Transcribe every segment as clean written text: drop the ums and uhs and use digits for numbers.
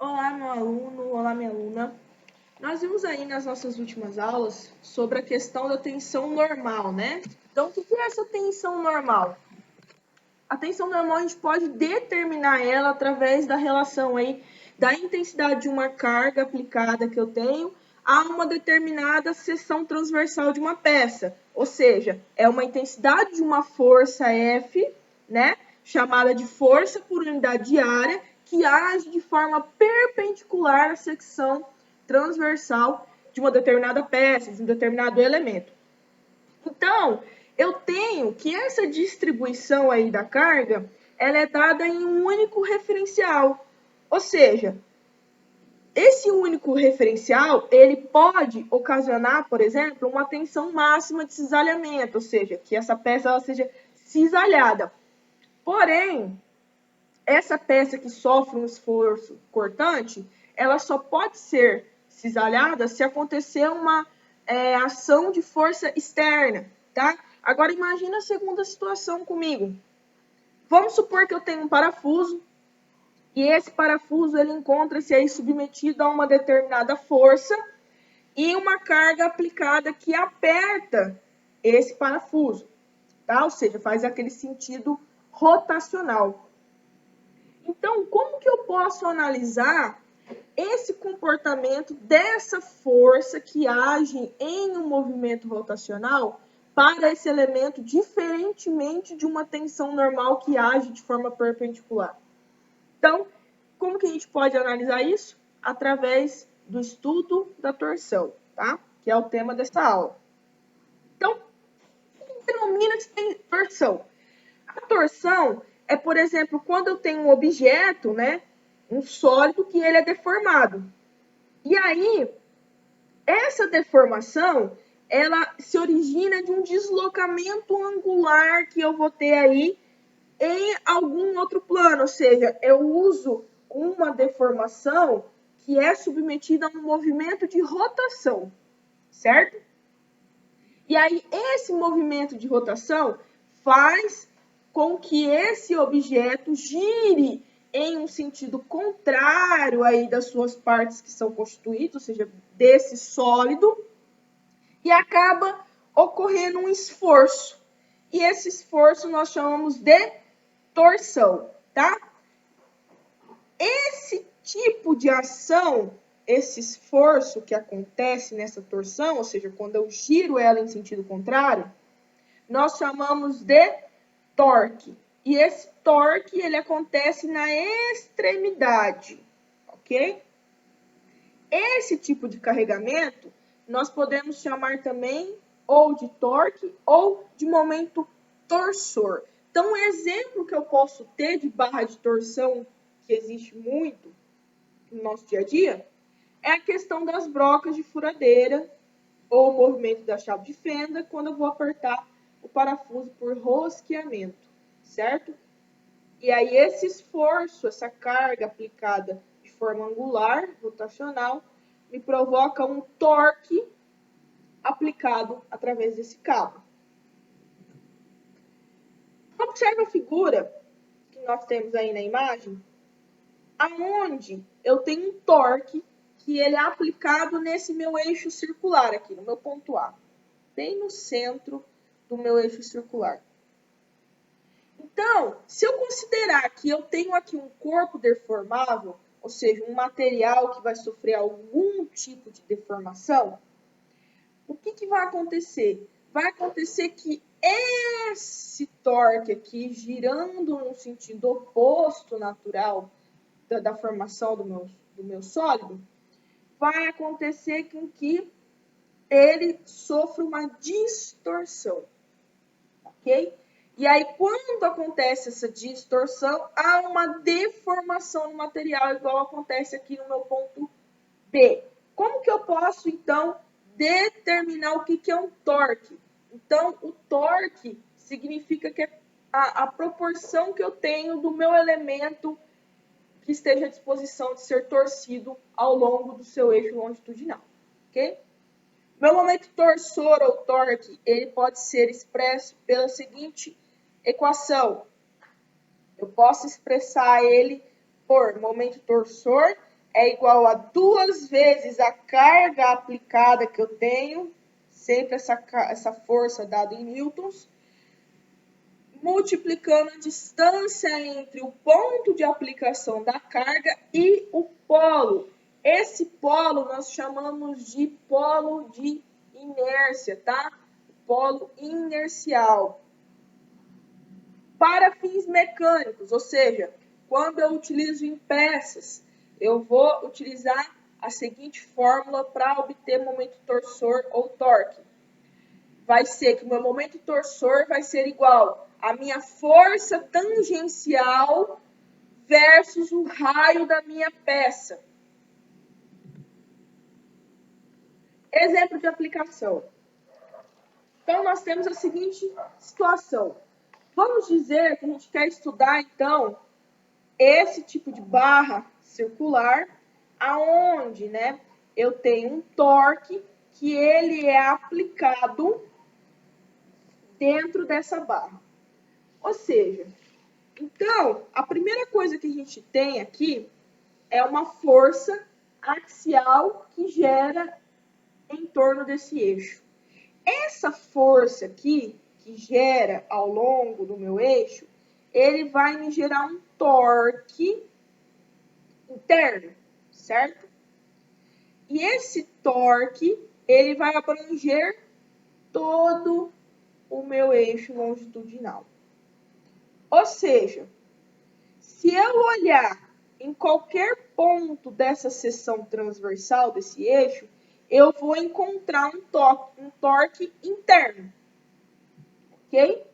Olá, meu aluno, olá, minha aluna. Nós vimos aí nas nossas últimas aulas sobre a questão da tensão normal, né? Então, o que é essa tensão normal? A tensão normal a gente pode determinar ela através da relação aí da intensidade de uma carga aplicada que eu tenho a uma determinada seção transversal de uma peça. Ou seja, é uma intensidade de uma força F, né? Chamada de força por unidade de área, que age de forma perpendicular à secção transversal de uma determinada peça, de um determinado elemento. Então, eu tenho que essa distribuição aí da carga, ela é dada em um único referencial. Ou seja, esse único referencial, ele pode ocasionar, por exemplo, uma tensão máxima de cisalhamento, ou seja, que essa peça ela seja cisalhada. Porém, essa peça que sofre um esforço cortante, ela só pode ser cisalhada se acontecer uma ação de força externa, tá? Agora imagina a segunda situação comigo. Vamos supor que eu tenho um parafuso e esse parafuso ele encontra-se aí submetido a uma determinada força e uma carga aplicada que aperta esse parafuso, tá? Ou seja, faz aquele sentido rotacional. Então, como que eu posso analisar esse comportamento dessa força que age em um movimento rotacional para esse elemento, diferentemente de uma tensão normal que age de forma perpendicular? Então, como que a gente pode analisar isso? Através do estudo da torção, tá? Que é o tema dessa aula. Então, o que denomina torção? A torção é, por exemplo, quando eu tenho um objeto, né, um sólido que ele é deformado. E aí, essa deformação, ela se origina de um deslocamento angular que eu vou ter aí em algum outro plano, ou seja, eu uso uma deformação que é submetida a um movimento de rotação, certo? E aí, esse movimento de rotação faz com que esse objeto gire em um sentido contrário aí das suas partes que são constituídas, ou seja, desse sólido, e acaba ocorrendo um esforço. E esse esforço nós chamamos de torção, tá? Esse tipo de ação, esse esforço que acontece nessa torção, ou seja, quando eu giro ela em sentido contrário, nós chamamos de torque. E esse torque, ele acontece na extremidade, ok? Esse tipo de carregamento, nós podemos chamar também ou de torque ou de momento torsor. Então, um exemplo que eu posso ter de barra de torção, que existe muito no nosso dia a dia, é a questão das brocas de furadeira ou o movimento da chave de fenda quando eu vou apertar o parafuso por rosqueamento, certo? E aí esse esforço, essa carga aplicada de forma angular, rotacional, me provoca um torque aplicado através desse cabo. Observe a figura que nós temos aí na imagem, aonde eu tenho um torque que ele é aplicado nesse meu eixo circular aqui, no meu ponto A, bem no centro do meu eixo circular. Então, se eu considerar que eu tenho aqui um corpo deformável, ou seja, um material que vai sofrer algum tipo de deformação, o que vai acontecer? Vai acontecer que esse torque aqui, girando no sentido oposto natural da formação do meu sólido, vai acontecer com que ele sofra uma distorção, ok? E aí, quando acontece essa distorção, há uma deformação no material, igual acontece aqui no meu ponto B. Como que eu posso, então, determinar o que é um torque? Então, o torque significa que é a proporção que eu tenho do meu elemento que esteja à disposição de ser torcido ao longo do seu eixo longitudinal, ok? Meu momento torsor ou torque, ele pode ser expresso pela seguinte equação. Eu posso expressar ele por momento torsor é igual a 2 vezes a carga aplicada que eu tenho, sempre essa força dada em newtons, multiplicando a distância entre o ponto de aplicação da carga e o polo. Esse polo nós chamamos de polo de inércia, tá? Polo inercial. Para fins mecânicos, ou seja, quando eu utilizo em peças, eu vou utilizar a seguinte fórmula para obter momento torsor ou torque. Vai ser que o meu momento torsor vai ser igual à minha força tangencial versus o raio da minha peça. Exemplo de aplicação. Então, nós temos a seguinte situação. Vamos dizer que a gente quer estudar, então, esse tipo de barra circular, aonde, né, eu tenho um torque que ele é aplicado dentro dessa barra. Ou seja, então, a primeira coisa que a gente tem aqui é uma força axial que gera em torno desse eixo. Essa força aqui, que gera ao longo do meu eixo, ele vai me gerar um torque interno, certo? E esse torque, ele vai abranger todo o meu eixo longitudinal. Ou seja, se eu olhar em qualquer ponto dessa seção transversal desse eixo, eu vou encontrar um torque interno, ok?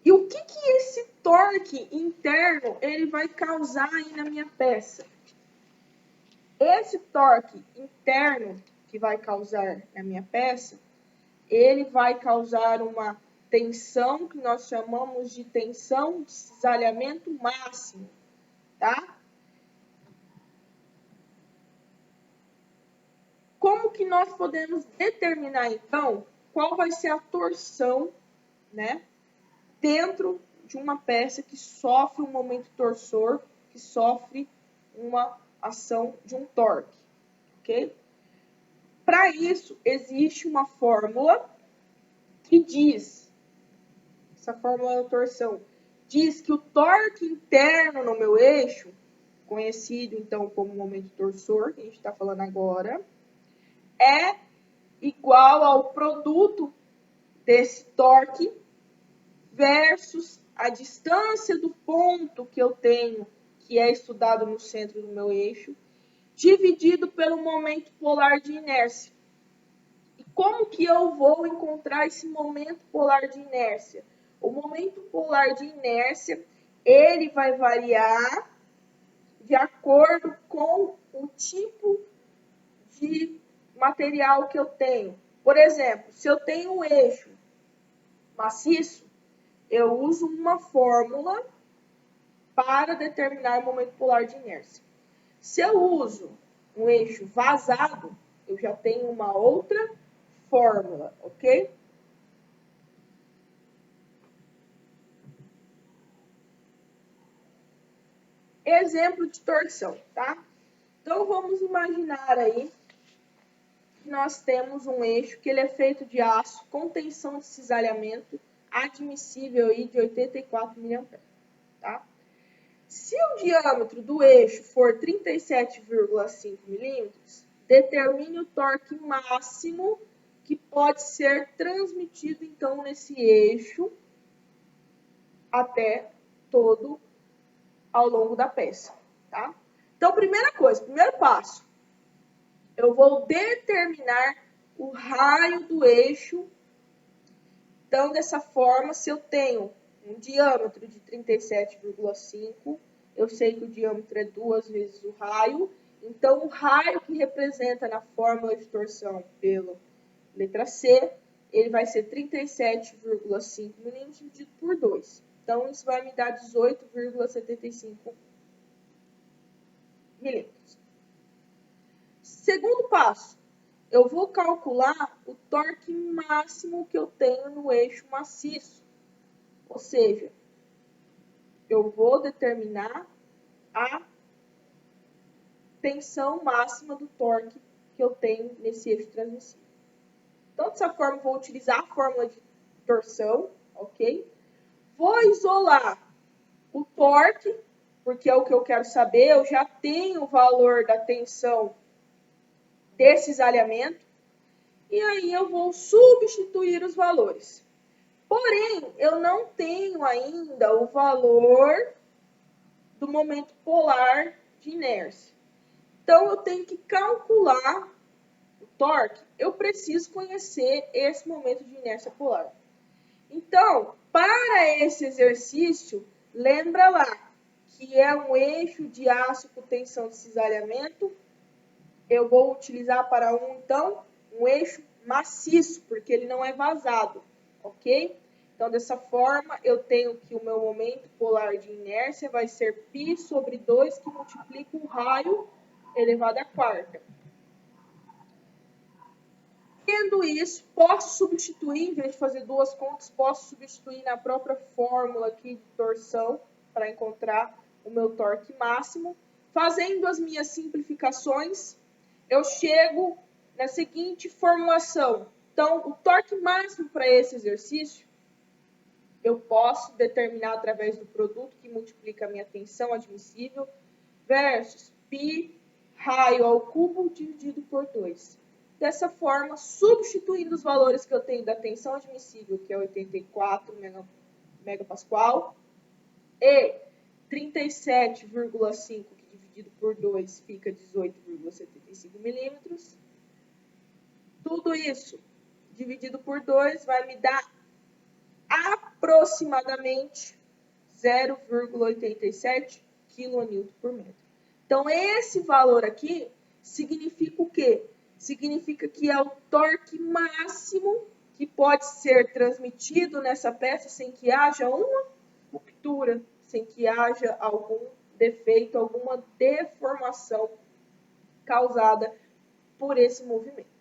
E o que esse torque interno ele vai causar aí na minha peça? Esse torque interno que vai causar na minha peça, ele vai causar uma tensão que nós chamamos de tensão de cisalhamento máximo, tá? Como que nós podemos determinar, então, qual vai ser a torção, né, dentro de uma peça que sofre um momento torsor, que sofre uma ação de um torque, ok? Para isso, existe uma fórmula que diz, essa fórmula da torção, diz que o torque interno no meu eixo, conhecido então como momento torsor, que a gente está falando agora, é igual ao produto desse torque versus a distância do ponto que eu tenho, que é estudado no centro do meu eixo, dividido pelo momento polar de inércia. E como que eu vou encontrar esse momento polar de inércia? O momento polar de inércia, ele vai variar de acordo com o tipo de material que eu tenho. Por exemplo, se eu tenho um eixo maciço, eu uso uma fórmula para determinar o momento polar de inércia. Se eu uso um eixo vazado, eu já tenho uma outra fórmula, ok? Exemplo de torção, tá? Então, vamos imaginar aí que nós temos um eixo que ele é feito de aço com tensão de cisalhamento admissível aí de 84 mA, tá? Se o diâmetro do eixo for 37,5 milímetros, determine o torque máximo que pode ser transmitido, então, nesse eixo até todo ao longo da peça, tá? Então, primeira coisa, primeiro passo, eu vou determinar o raio do eixo. Então, dessa forma, se eu tenho um diâmetro de 37,5, eu sei que o diâmetro é 2 vezes o raio. Então, o raio que representa na fórmula de torção pela letra C, ele vai ser 37,5 milímetros dividido por 2. Então, isso vai me dar 18,75 milímetros. Segundo passo, eu vou calcular o torque máximo que eu tenho no eixo maciço. Ou seja, eu vou determinar a tensão máxima do torque que eu tenho nesse eixo transmissível. Então, dessa forma, vou utilizar a fórmula de torção, ok? Vou isolar o torque, porque é o que eu quero saber. Eu já tenho o valor da tensão desse cisalhamento. E aí eu vou substituir os valores. Porém, eu não tenho ainda o valor do momento polar de inércia. Então, eu tenho que calcular o torque. Eu preciso conhecer esse momento de inércia polar. Então, para esse exercício, lembra lá que é um eixo de aço com tensão de cisalhamento. Eu vou utilizar para um eixo maciço, porque ele não é vazado, ok? Então, dessa forma, eu tenho que o meu momento polar de inércia vai ser π sobre 2, que multiplica o raio elevado à quarta. Tendo isso, posso substituir, em vez de fazer duas contas, posso substituir na própria fórmula aqui de torção para encontrar o meu torque máximo. Fazendo as minhas simplificações, eu chego na seguinte formulação. Então, o torque máximo para esse exercício, eu posso determinar através do produto que multiplica a minha tensão admissível versus π raio ao cubo dividido por 2. Dessa forma, substituindo os valores que eu tenho da tensão admissível, que é 84 megapascal, e 37,5, que dividido por 2 fica 18,75 milímetros. Tudo isso dividido por 2 vai me dar aproximadamente 0,87 kN por metro. Então, esse valor aqui significa o quê? Significa que é o torque máximo que pode ser transmitido nessa peça sem que haja uma ruptura, sem que haja algum defeito, alguma deformação causada por esse movimento.